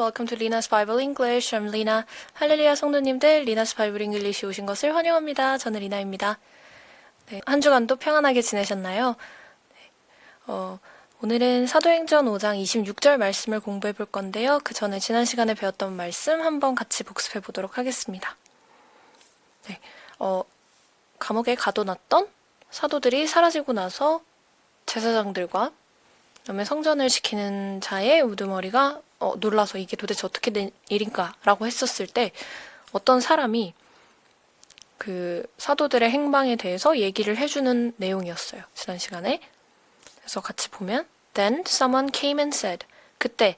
welcome to Lina's Bible English. I'm Lina. 할렐루야 성도님들, Lina's Bible English에 오신 것을 환영합니다. 저는 리나입니다. 네, 한 주간도 평안하게 지내셨나요? 오늘은 사도행전 5장 26절 말씀을 공부해 볼 건데요. 그 전에 지난 시간에 배웠던 말씀 한번 같이 복습해 보도록 하겠습니다. 네, 감옥에 가둬놨던 사도들이 사라지고 나서 제사장들과 그다음에 성전을 지키는 자의 우두머리가 놀라서 이게 도대체 어떻게 된 일인가 라고 했었을 때 어떤 사람이 그 사도들의 행방에 대해서 얘기를 해주는 내용이었어요. 지난 시간에. 그래서 같이 보면 Then someone came and said. 그때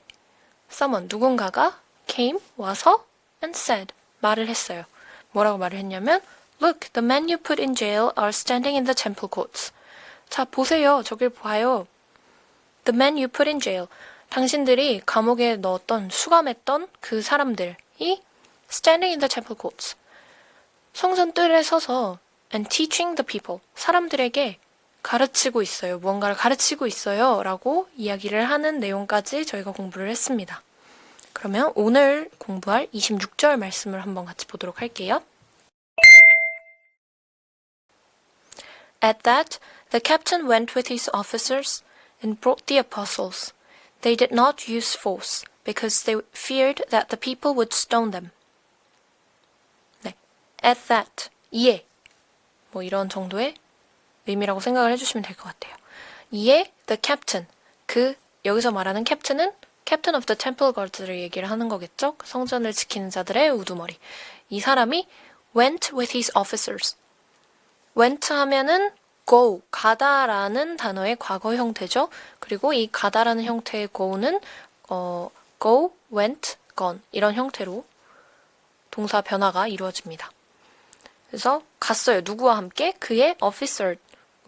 someone 누군가가 came 와서 and said 말을 했어요. 뭐라고 말을 했냐면 Look, the men you put in jail are standing in the temple courts. 자, 보세요. 저길 봐요. The men you put in jail. 당신들이 감옥에 넣었던, 수감했던 그 사람들이 standing in the temple courts. 성전 뜰에 서서 and teaching the people. 사람들에게 가르치고 있어요. 무언가를 가르치고 있어요. 라고 이야기를 하는 내용까지 저희가 공부를 했습니다. 그러면 오늘 공부할 26절 말씀을 한번 같이 보도록 할게요. At that, the captain went with his officers and brought the apostles. They did not use force, because they feared that the people would stone them. 네, at that, 이에, 뭐 이런 정도의 의미라고 생각을 해주시면 될 것 같아요. 이에 the captain, 여기서 말하는 캡틴은 captain of the temple guards를 얘기를 하는 거겠죠? 성전을 지키는 자들의 우두머리. 이 사람이 went with his officers. went 하면은 go, 가다라는 단어의 과거 형태죠. 그리고 이 가다라는 형태의 go는 go, went, gone 이런 형태로 동사 변화가 이루어집니다. 그래서 갔어요. 누구와 함께? 그의 officer,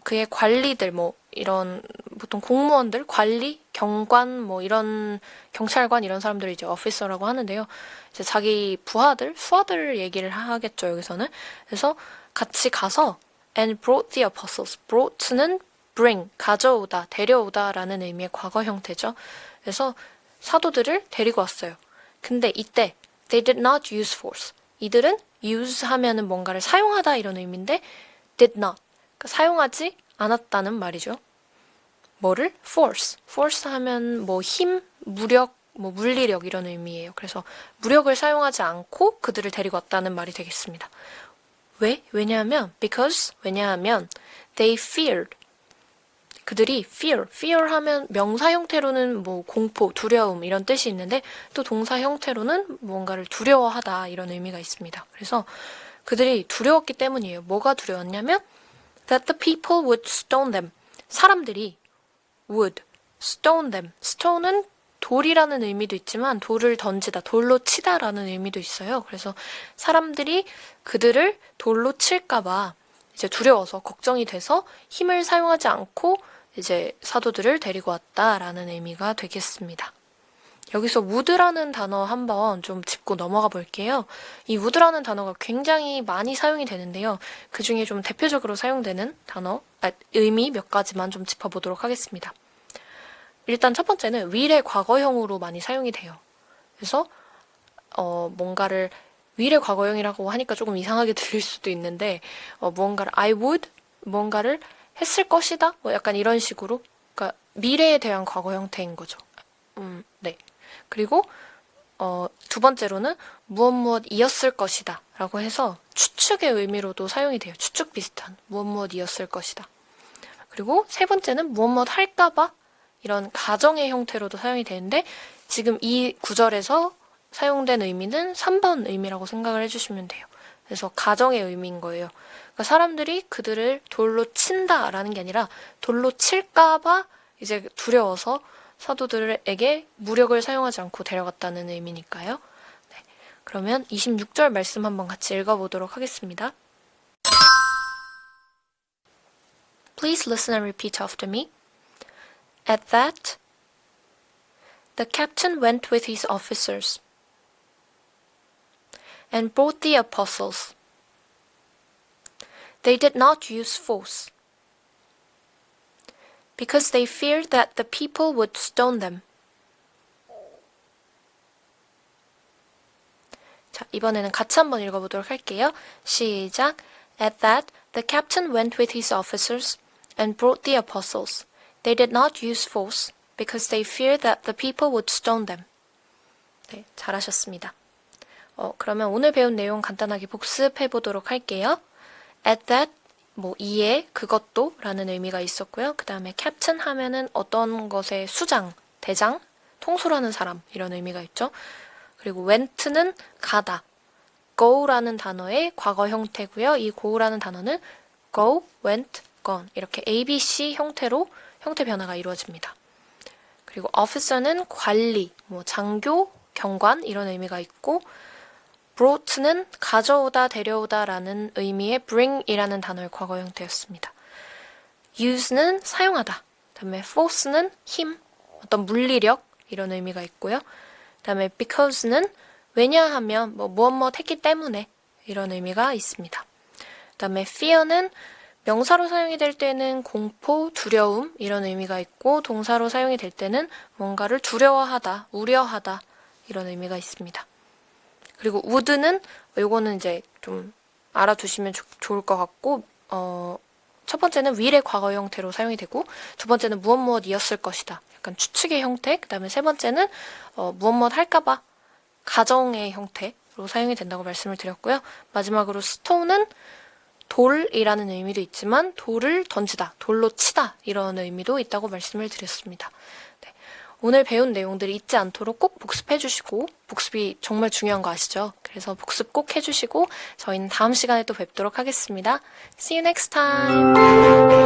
그의 관리들, 뭐 이런 보통 공무원들, 관리, 경관, 뭐 이런 경찰관 이런 사람들이 이제 officer라고 하는데요. 이제 자기 부하들, 수하들 얘기를 하겠죠. 여기서는. 그래서 같이 가서 and brought the apostles. brought는 bring, 가져오다, 데려오다라는 의미의 과거 형태죠. 그래서 사도들을 데리고 왔어요. 근데 이때 they did not use force. 이들은 use 하면은 뭔가를 사용하다 이런 의미인데 did not, 그러니까 사용하지 않았다는 말이죠. 뭐를? force. force 하면 뭐 힘, 무력, 뭐 물리력 이런 의미예요. 그래서 무력을 사용하지 않고 그들을 데리고 왔다는 말이 되겠습니다. 왜? 왜냐하면 they feared. 그들이 fear 하면 명사 형태로는 뭐 공포, 두려움 이런 뜻이 있는데 또 동사 형태로는 무언가를 두려워하다 이런 의미가 있습니다. 그래서 그들이 두려웠기 때문이에요. 뭐가 두려웠냐면 that the people would stone them. 사람들이 would stone them. stone은 돌이라는 의미도 있지만 돌을 던지다, 돌로 치다라는 의미도 있어요. 그래서 사람들이 그들을 돌로 칠까봐 이제 두려워서 걱정이 돼서 힘을 사용하지 않고 이제 사도들을 데리고 왔다라는 의미가 되겠습니다. 여기서 would라는 단어 한번 좀 짚고 넘어가 볼게요. 이 would라는 단어가 굉장히 많이 사용이 되는데요. 그 중에 좀 대표적으로 사용되는 의미 몇 가지만 좀 짚어보도록 하겠습니다. 일단 첫 번째는 will의 과거형으로 많이 사용이 돼요. 그래서 뭔가를 will의 과거형이라고 하니까 조금 이상하게 들릴 수도 있는데 무언가를 I would, 뭔가를 했을 것이다? 뭐 약간 이런 식으로 그러니까 미래에 대한 과거 형태인 거죠. 네. 그리고 두 번째로는 무엇이었을 것이다 라고 해서 추측의 의미로도 사용이 돼요. 추측 비슷한 무엇이었을 것이다. 그리고 세 번째는 무엇 할까봐 이런 가정의 형태로도 사용이 되는데 지금 이 구절에서 사용된 의미는 3번 의미라고 생각을 해주시면 돼요. 그래서 가정의 의미인 거예요. 그러니까 사람들이 그들을 돌로 친다라는 게 아니라 돌로 칠까봐 이제 두려워서 사도들에게 무력을 사용하지 않고 데려갔다는 의미니까요. 네. 그러면 26절 말씀 한번 같이 읽어보도록 하겠습니다. Please listen and repeat after me. At that, the captain went with his officers and brought the apostles. They did not use force, because they feared that the people would stone them. 자, 이번에는 같이 한번 읽어보도록 할게요. 시작. At that, the captain went with his officers and brought the apostles. They did not use force because they feared that the people would stone them. 네, 잘하셨습니다. 그러면 오늘 배운 내용 간단하게 복습해 보도록 할게요. At that, 이에, 그것도 라는 의미가 있었고요. 그 다음에 captain 하면은 어떤 것의 수장, 대장, 통솔하는 사람 이런 의미가 있죠. 그리고 went는 가다, go라는 단어의 과거 형태고요. 이 go라는 단어는 go, went, gone 이렇게 ABC 형태로 형태 변화가 이루어집니다. 그리고 officer는 관리, 장교, 경관 이런 의미가 있고 brought는 가져오다, 데려오다 라는 의미의 bring이라는 단어의 과거 형태였습니다. use는 사용하다, 그다음에 force는 힘, 어떤 물리력 이런 의미가 있고요. 그다음에 because는 왜냐하면 무엇 했기 때문에 이런 의미가 있습니다. 그다음에 fear는 명사로 사용이 될 때는 공포, 두려움 이런 의미가 있고 동사로 사용이 될 때는 뭔가를 두려워하다, 우려하다 이런 의미가 있습니다. 그리고 would는 요거는 이제 좀 알아두시면 좋을 것 같고 첫 번째는 will의 과거 형태로 사용이 되고 두 번째는 무엇이었을 것이다. 약간 추측의 형태. 그 다음에 세 번째는 무엇 할까봐 가정의 형태로 사용이 된다고 말씀을 드렸고요. 마지막으로 stone은 돌이라는 의미도 있지만 돌을 던지다, 돌로 치다 이런 의미도 있다고 말씀을 드렸습니다. 네. 오늘 배운 내용들 잊지 않도록 꼭 복습해주시고 복습이 정말 중요한 거 아시죠? 그래서 복습 꼭 해주시고 저희는 다음 시간에 또 뵙도록 하겠습니다. See you next time!